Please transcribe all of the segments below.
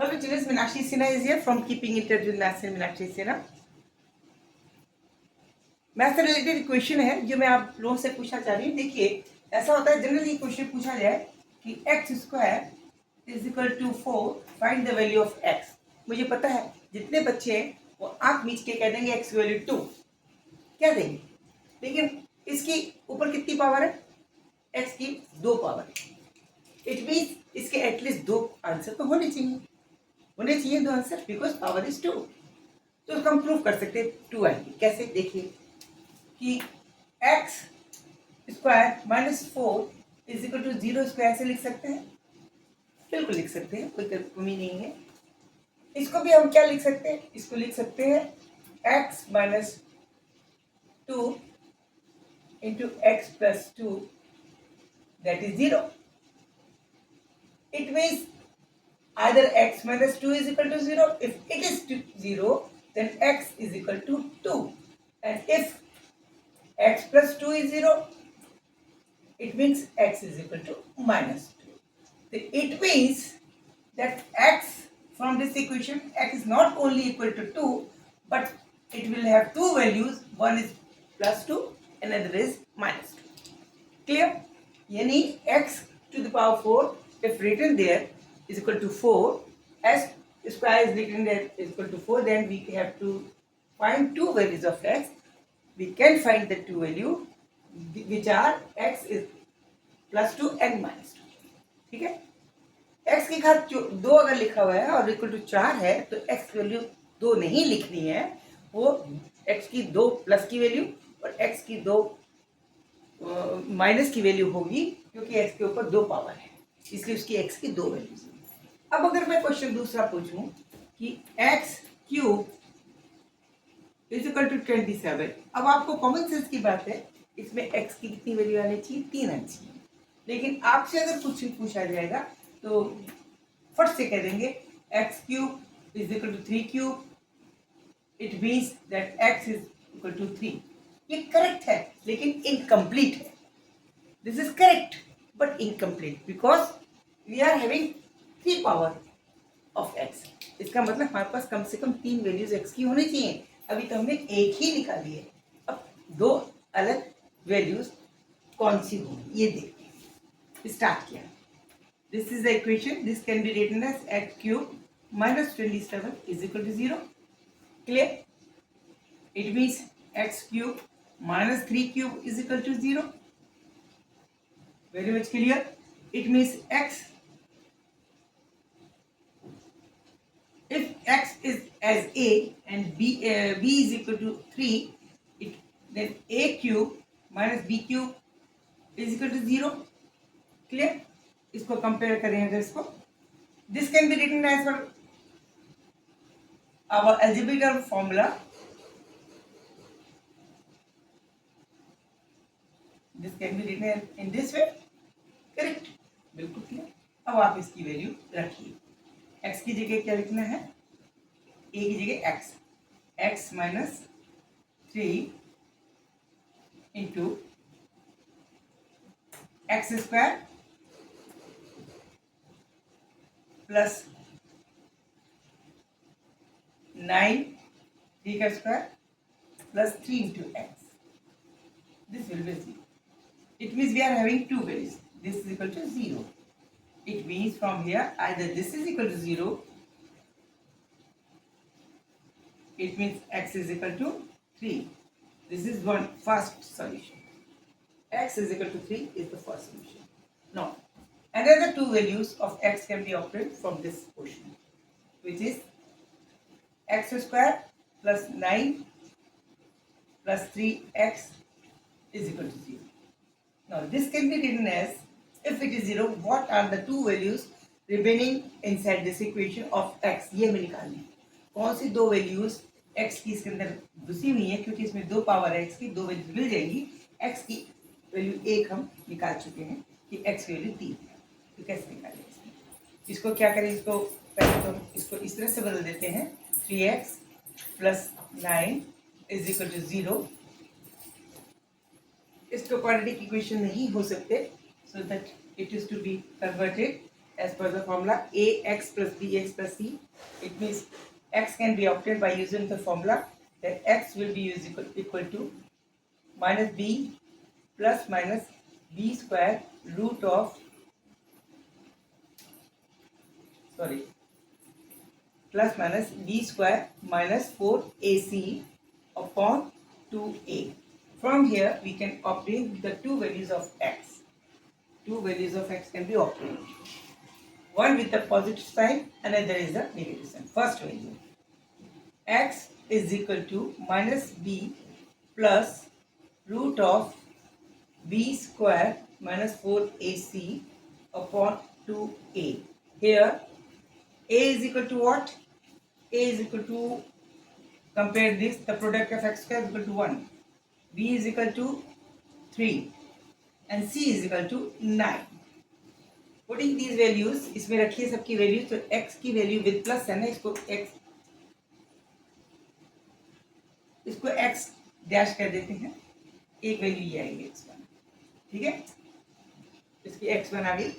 Hello students, Meenakshi Sinha is here from Keeping in Touch with Maths and Meenakshi Sinha. Math से related question है जो मैं आप लोगों से पूछना चाह रही हूँ। देखिए, ऐसा होता है जनरली क्वेश्चन पूछा जाए कि x square is equal to 4, find the value of x. मुझे पता है जितने बच्चे हैं वो आंख मीच के कह देंगे एक्स की वैल्यू 2 क्या देंगे, लेकिन इसकी ऊपर कितनी पावर है? एक्स की 2 पावर है। इट मीन्स इसके एटलीस्ट 2 आंसर तो होने चाहिए 2 आंसर, बिकॉज पावर इज 2। तो इसको हम प्रूव कर सकते हैं 2 आएगी। कैसे? देखिए कि x square minus 4 is equal to 0 square से लिख सकते हैं, बिल्कुल लिख सकते हैं, कोई कमी नहीं है। इसको भी हम क्या लिख सकते हैं? इसको लिख सकते हैं x minus 2 into x plus 2 that is 0। It means either x minus 2 is equal to 0. If it is 0, then x is equal to 2. And if x plus 2 is 0, it means x is equal to minus 2. It means that x from this equation, x is not only equal to 2, but it will have two values. One is plus 2, another is minus 2. Clear? Yani x to the power 4, if written there, is equal to 4, s square is written there is equal to 4, then we have to find two values of x. We can find the two value which are x is plus 2 and minus 2. ठीक है? x की घात 2 अगर लिखा हुआ है और equal to 4 है तो x की वैल्यू 2 नहीं लिखनी है, वो x की 2 प्लस की वैल्यू और x की 2 माइनस की वैल्यू होगी, क्योंकि x के ऊपर 2 पावर है, इसलिए उसकी x की 2 वैल्यूज। अब अगर मैं क्वेश्चन दूसरा पूछूं कि x cube is equal to 27, अब आपको कॉमन सेंस की बात है, इसमें एक्स की कितनी वैल्यू आनी चाहिए? 3 आनी चाहिए। लेकिन आपसे अगर कुछ पूछा जाएगा तो फट से कह देंगे x cube is equal to 3 cube, it means that x is equal to 3। ये करेक्ट है लेकिन इनकम्प्लीट है। This is correct but incomplete because we are having 3 power of x. इसका मतलब हमारे पास कम से कम 3 वैल्यूज एक्स की होनी चाहिए। अभी तो हमने एक ही निकाली है, अब 2 अलग वैल्यूज कौन सी होंगी ये देखते हैं। स्टार्ट किया। This is the equation, this can be written as x cube minus 27 is equal to 0। Clear? It means x cube minus 3 cube is equal to 0। Very much clear? It means x, if x is as a and b is equal to 3, then a cube minus b cube is equal to 0. Clear? इसको compare करें अगर इसको, this can be written as per our algebraic formula. This can be written in this way. Correct? बिल्कुल clear. अब आप इसकी value रखिए। x की जगह क्या लिखना है? a की जगह x minus 3 into x square plus 9 3 का square plus 3 into x. This will B 0. It means we are having two values. This is equal to 0. It means from here either this is equal to 0, it means x is equal to 3. This is one first solution. X is equal to 3 is the first solution. Now, another two values of x can be obtained from this portion, which is x square plus 9 plus 3x is equal to 0. Now, this can be written as, if it is 0, what are the two values remaining inside this equation of x? ये हमें निकालनी है कौन सी 2 values x की इसके अंदर घुसी हुई है, क्योंकि इसमें 2 पावर है x की, 2 वैल्यूज मिल जाएंगी। x की वैल्यू 1 हम निकाल चुके हैं कि x की वैल्यू 3 है, तो कैसे निकालें इसको? क्या करें? इसको पहले तो इसको इस तरह से बदल देते हैं, 3x plus 9 is equal to 0। इसको क्वाड्रेटिक इक्वेशन नहीं हो सकते, so that it is to be converted as per the formula ax plus bx plus c. It means x can be obtained by using the formula that x will be equal to minus b plus minus b square root of plus minus b square minus 4ac upon 2a. From here we can obtain the two values of x. Two values of x can be obtained. One with the positive sign, another is the negative sign. First value, x is equal to minus b plus root of b square minus 4ac upon 2a. Here a is equal to what? A is equal to, compare this, the product of x square is equal to 1, b is equal to 3 and c is equal to 9. Putting these values, इसमें रखिए सबकी values, तो x की value with plus है ना, इसको x dash कर देते हैं, एक वैल्यू ये आएगी x1, ठीक है, इसकी x1 आ गई.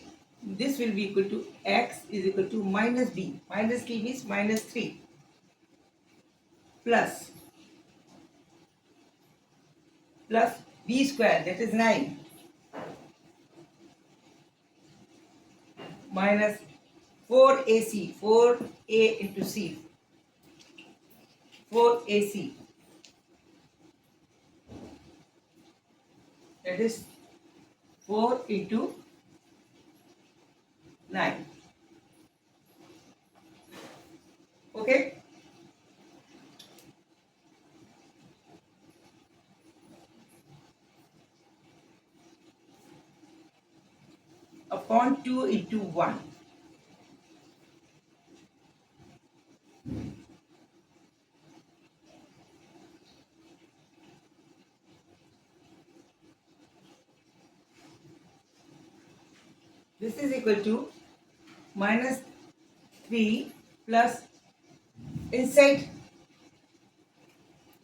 This will be equal to x is equal to minus b, minus की means minus 3 plus b square that is 9 minus 4ac, 4a into c, 4ac, that is 4 into 9. Okay, upon 2 into 1. This is equal to minus 3 plus, inside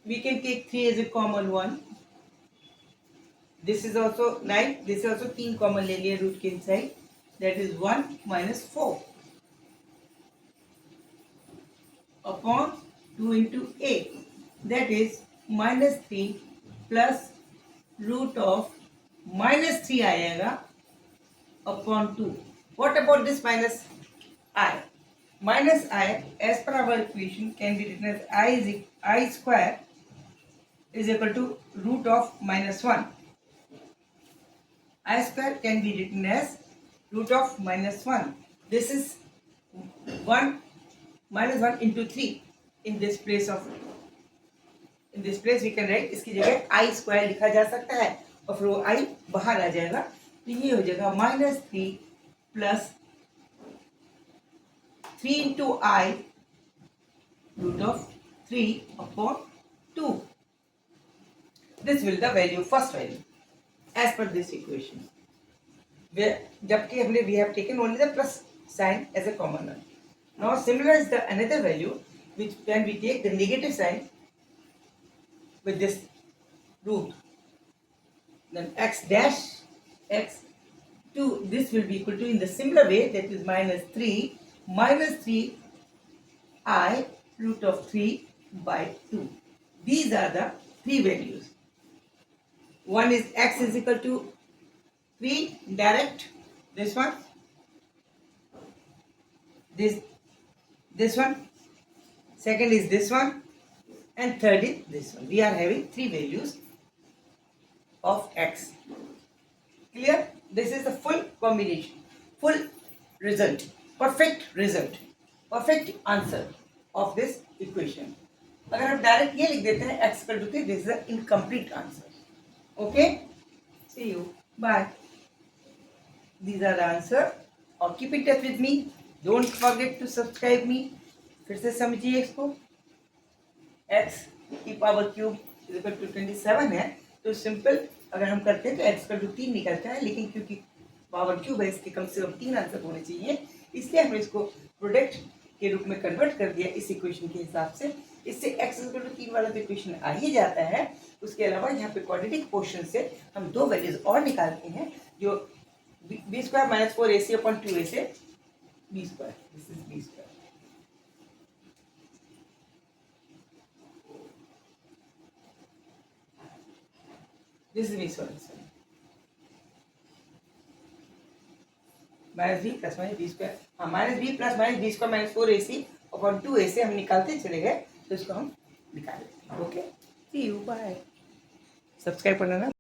we can take 3 as a common one. This is also 9, this is also 3 common ले लिया root के inside, that is 1 minus 4 upon 2 into a, that is minus 3 plus root of minus 3 आएगा upon 2. What about this minus I? Minus I as per our equation can be written as I square is equal to root of minus 1. I square can be written as root of minus 1. This is 1 minus 1 into 3. In this place we can write, इसकी जगह I square लिखा जा सकता है और फिर वो I बाहर आ जाएगा, तो ये हो जाएगा minus 3 plus 3 into I root of 3 upon 2. This will the value, first value as per this equation, where जबकि हमने we have taken only the plus sign as a common one. Now similar is the another value which when we take the negative sign with this root, then x dash x2, this will be equal to, in the similar way, that is minus 3 I root of 3 by 2. These are the three values. One is x is equal to 3 direct, this one, this one, second is this one, and third is this one. We are having three values of x. Clear? This is the full combination, full result, perfect answer of this equation. अगर हम direct ये लिख देते हैं x equal to 3, this is the incomplete answer. Okay, see you, bye. These are the answer. और keep in touch with me. Don't forget to subscribe me. फिर से समझिए इसको. x की power cube is equal to 27 है, तो simple अगर हम करते हैं तो x इक्वल टू 3 निकलता है, लेकिन क्योंकि पावर क्यूब है इसके कम से कम 3 आंसर होने चाहिए, इसलिए हमने इसको प्रोडक्ट के रूप में कन्वर्ट कर दिया इस इक्वेशन के हिसाब से. इससे x इक्वल टू 3 वाला तो इक्वेशन आ ही जाता है. उसके अलावा यहाँ पे क्वाड्रेटिक पोर्शन से हम दो वैल्यूज और निकालते हैं, जो b square minus 4ac upon 2a से b square, this is b square. This is b square minus b plus minus b square. हाँ, minus b plus minus b square minus 4ac upon 2a हम निकालते चले गए, तो इसको हम निकाल लेते हैं। Okay, see you, bye. Subscribe करना ना।